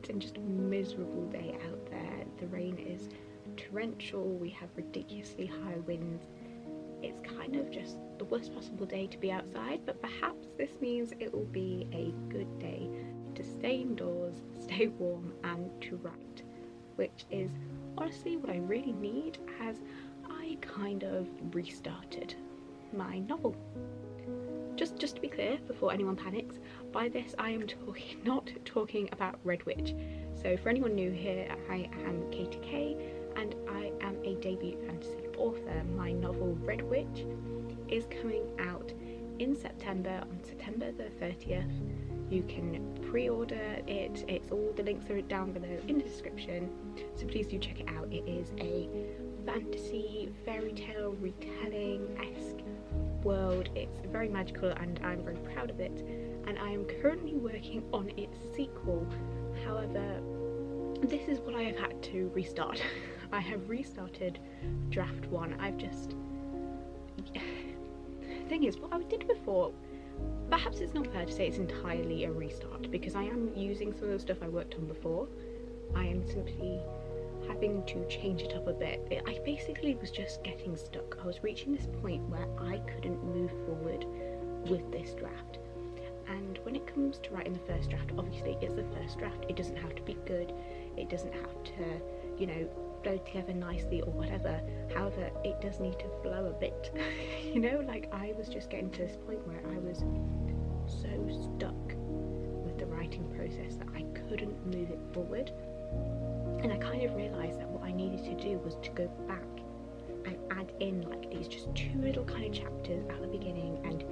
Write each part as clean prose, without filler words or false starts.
and just a miserable day out there. The rain is torrential, we have ridiculously high winds. It's kind of just the worst possible day to be outside, but perhaps this means it will be a good day to stay indoors, stay warm and to write, which is honestly what I really need, as I kind of restarted my novel. Just to be clear, before anyone panics, by this I am not talking about Red Witch. So for anyone new here, I am Katie Kay and I am a debut fantasy author. My novel Red Witch is coming out in September, on September the 30th. You can pre-order it, all the links are down below in the description, so please do check it out. It is a fantasy fairy tale retelling-esque world. It's very magical and I'm very proud of it, and I am currently working on its sequel. However, this is what I have had to restart. I have restarted draft 1. Thing is, what I did before, perhaps it's not fair to say it's entirely a restart, because I am using some of the stuff I worked on before. I am simply having to change it up a bit. I basically was just getting stuck. I was reaching this point where I couldn't move forward with this draft. And when it comes to writing the first draft, obviously it's the first draft. It doesn't have to be good. It doesn't have to, you know, flow together nicely or whatever. However, it does need to flow a bit. You know, like I was just getting to this point where I was so stuck with the writing process that I couldn't move it forward. And I kind of realised that what I needed to do was to go back and add in like these just 2 little kind of chapters at the beginning and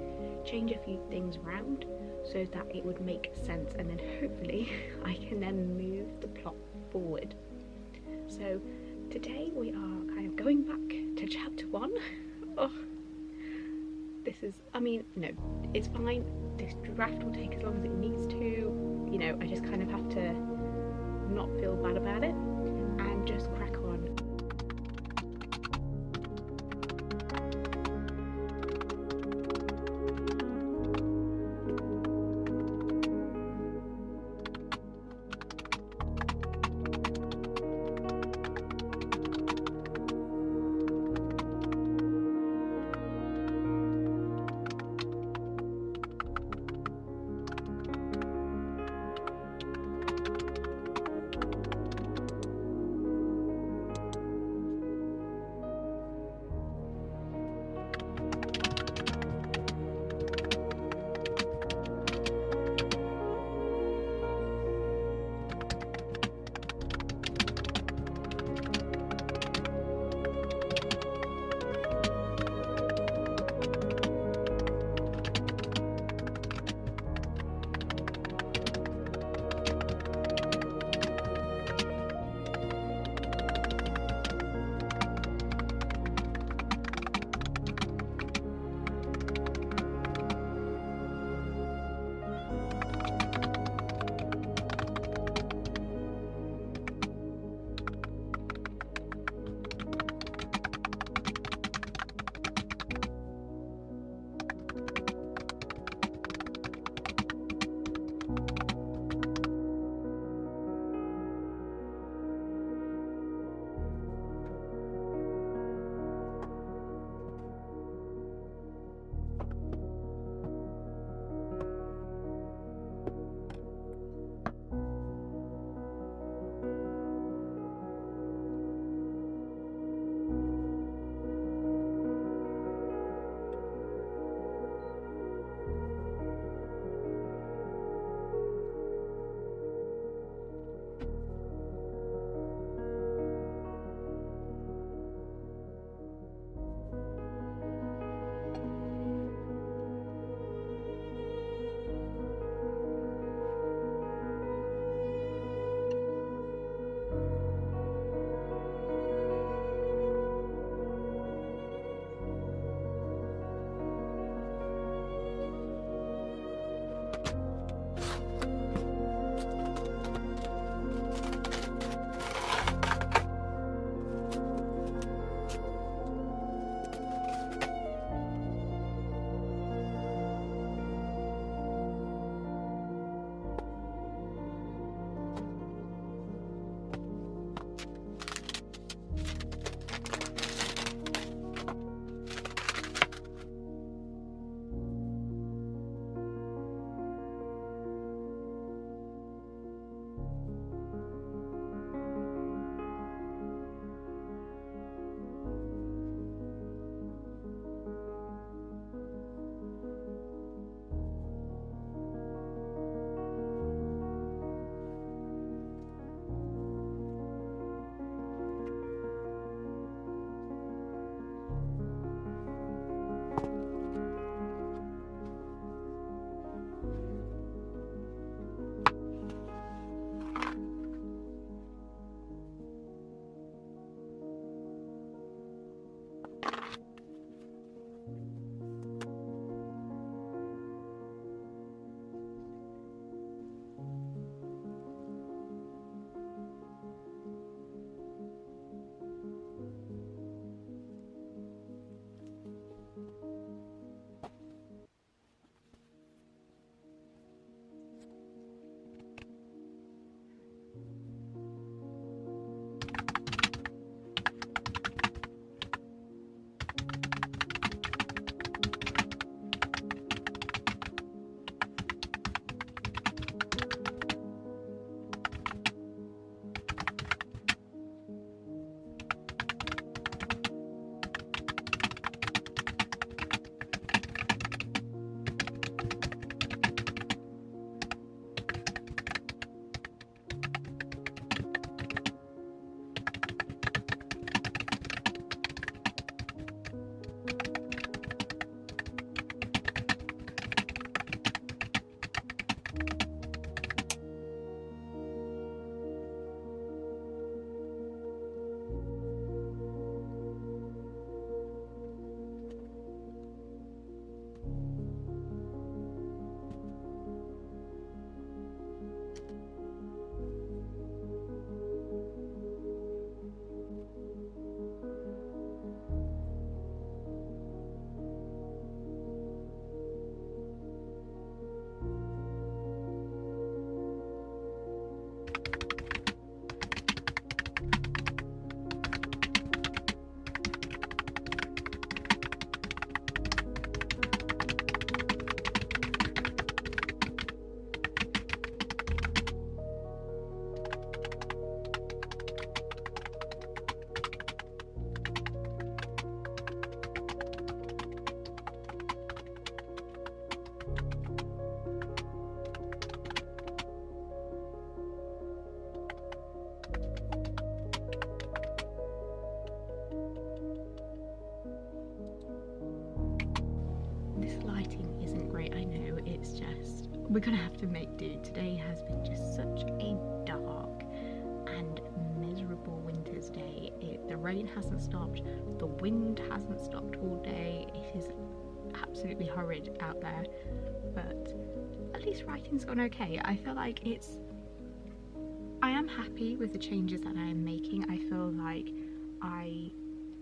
change a few things around so that it would make sense, and then hopefully I can then move the plot forward. So today we are kind of going back to chapter 1. Oh, this is, I mean, no, it's fine. This draft will take as long as it needs to. You know, I just kind of have to not feel bad about it and just crack on. we're gonna have to make do. Today has been just such a dark and miserable winter's day. The rain hasn't stopped, the wind hasn't stopped all day. It is absolutely horrid out there, but at least writing's gone okay. I feel like I am happy with the changes that I am making. I feel like I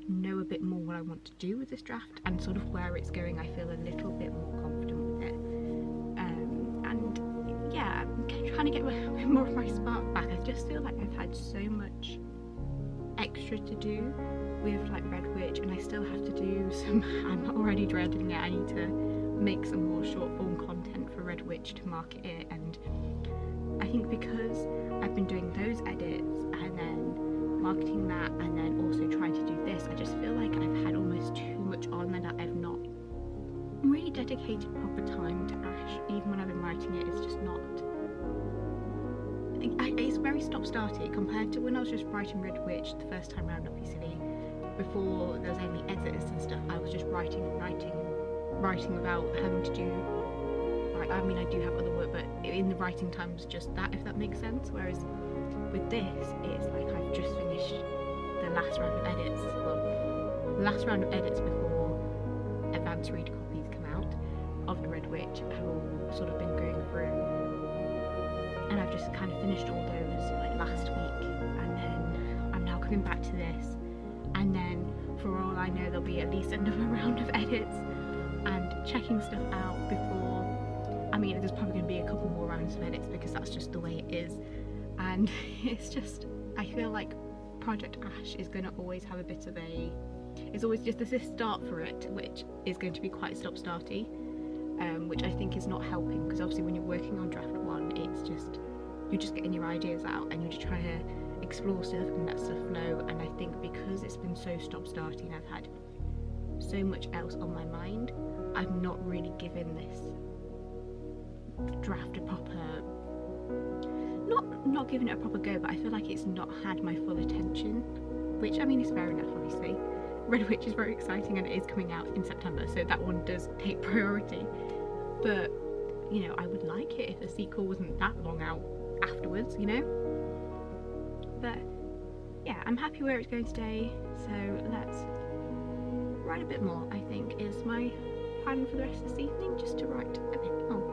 know a bit more what I want to do with this draft and sort of where it's going. I feel a little bit more confident with it, and yeah, I'm trying to get a bit more of my spark back. I just feel like I've had so much extra to do with like Red Witch, and I still have to do some, I'm already dreading it, I need to make some more short form content for Red Witch to market it. And I think because I've been doing those edits and then marketing that and then also trying to do this, I just feel like I've had almost too much on and that I've not really dedicated proper time to Ash. Even when I've been writing it, it's just not, it's very stop-starty compared to when I was just writing Red Witch the first time round, obviously. Before there was any editors and stuff, I was just writing without having to do, like, I mean I do have other work, but in the writing time was just that, if that makes sense. Whereas with this, it's like I've just finished the last round of edits, well, the last round of edits before advanced read copies come out of the Red Witch have all sort of been going through, and I've just kind of finished all those like last week, and then I'm now coming back to this, and then for all I know there'll be at least another round of edits and checking stuff out before, I mean there's probably going to be a couple more rounds of edits because that's just the way it is. And it's just, I feel like Project Ash is going to always have a bit of a, it's always just this start for it, which is going to be quite stop-starty, which I think is not helping, because obviously when you're working on draft one, it's just, you're just getting your ideas out and you're just trying to explore stuff and let stuff flow. And I think because it's been so stop-starty and I've had so much else on my mind, I've not really given this draft a proper, not giving it a proper go, but I feel like it's not had my full attention, which I mean is fair enough. Obviously Red Witch is very exciting and it is coming out in September, so that one does take priority, but you know, I would like it if the sequel wasn't that long out afterwards, you know. But yeah, I'm happy where it's going today, so let's write a bit more. I think is my plan for the rest of this evening, just to write a bit more.